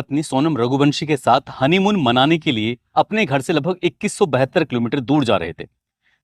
पत्नी सोनम रघुवंशी के साथ हनीमून मनाने के लिए अपने घर से लगभग 2172 किलोमीटर दूर जा रहे थे।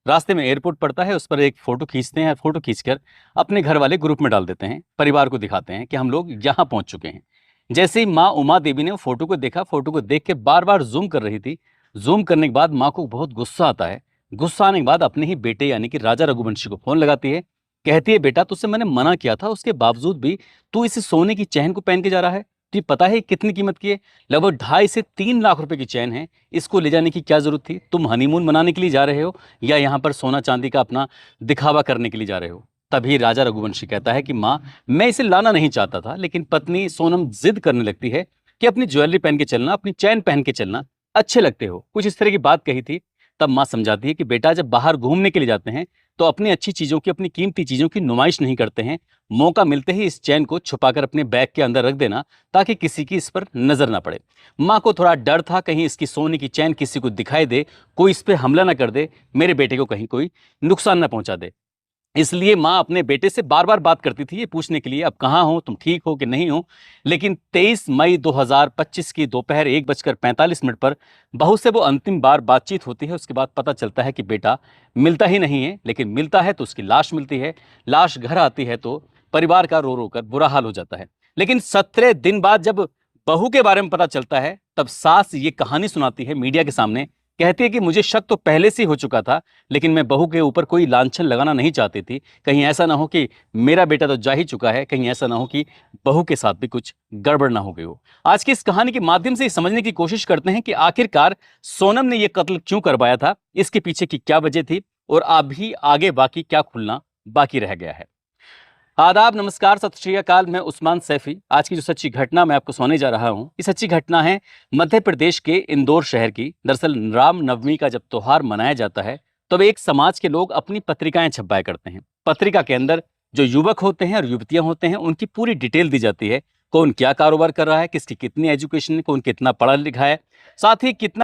रास्ते में एयरपोर्ट पड़ता है, उस पर एक फोटो खींचते हैं। फोटो खींचकर अपने घर वाले ग्रुप में डाल देते हैं, परिवार को दिखाते हैं कि हम लोग यहाँ पहुंच चुके हैं। जैसे ही माँ उमा देवी ने वो फोटो को देखा, फोटो को देख के बार बार जूम कर रही थी। जूम करने के बाद माँ को बहुत गुस्सा आता है। गुस्सा आने के बाद अपने ही बेटे यानी कि राजा रघुवंशी को फोन लगाती है। कहती है, बेटा तुझसे मैंने मना किया था, उसके बावजूद भी तू इस सोने की चैन को पहन के जा रहा है। तुझे पता है कितनी कीमत की है? लगभग 2.5 से 3 लाख रुपए की चैन है। इसको ले जाने की क्या जरूरत थी? तुम हनीमून मनाने के लिए जा रहे हो या यहाँ पर सोना चांदी का अपना दिखावा करने के लिए जा रहे हो? तभी राजा रघुवंशी कहता है कि माँ, मैं इसे लाना नहीं चाहता था, लेकिन पत्नी सोनम जिद करने लगती है कि अपनी ज्वेलरी पहन के चलना, अपनी चैन पहन के चलना, अच्छे लगते हो। कुछ इस तरह की बात कही थी। तब माँ समझाती है कि बेटा, जब बाहर घूमने के लिए जाते हैं तो अपनी अच्छी चीजों की, अपनी कीमती चीजों की नुमाइश नहीं करते हैं। मौका मिलते ही इस चैन को छुपाकर अपने बैग के अंदर रख देना, ताकि किसी की इस पर नजर ना पड़े। माँ को थोड़ा डर था, कहीं इसकी सोने की चैन किसी को दिखाई दे, कोई इस पे हमला ना कर दे, मेरे बेटे को कहीं कोई नुकसान ना पहुंचा दे। इसलिए माँ अपने बेटे से बार बार बात करती थी, ये पूछने के लिए, अब कहाँ हो तुम, ठीक हो कि नहीं हो। लेकिन 23 मई 2025 की दोपहर 1:45 पर बहू से वो अंतिम बार बातचीत होती है। उसके बाद पता चलता है कि बेटा मिलता ही नहीं है, लेकिन मिलता है तो उसकी लाश मिलती है। लाश घर आती है तो परिवार का रो रो कर बुरा हाल हो जाता है। लेकिन 17 दिन बाद जब बहू के बारे में पता चलता है, तब सास ये कहानी सुनाती है मीडिया के सामने। कहती है कि मुझे शक तो पहले से ही हो चुका था, लेकिन मैं बहू के ऊपर कोई लांछन लगाना नहीं चाहती थी। कहीं ऐसा ना हो कि मेरा बेटा तो जा ही चुका है, कहीं ऐसा ना हो कि बहू के साथ भी कुछ गड़बड़ ना हो गई हो। आज की इस कहानी के माध्यम से समझने की कोशिश करते हैं कि आखिरकार सोनम ने यह कत्ल क्यों करवाया था, इसके पीछे की क्या वजह थी, और अभी आगे बाकी क्या खुलना बाकी रह गया है। आदाब, नमस्कार, सत श्री अकाल। मैं उस्मान सैफी। आज की जो सच्ची घटना मैं आपको सुनाने जा रहा हूँ, ये सच्ची घटना है मध्य प्रदेश के इंदौर शहर की। दरअसल राम नवमी का जब त्योहार मनाया जाता है, तब एक समाज के लोग अपनी पत्रिकाएं छपवाया करते हैं। पत्रिका के अंदर जो युवक होते हैं और युवतियां होते हैं, उनकी पूरी डिटेल दी जाती है। कौन क्या कारोबार कर रहा है, किसकी कितनी एजुकेशन है, कौन कितना पढ़ा लिखा है, साथ ही कितना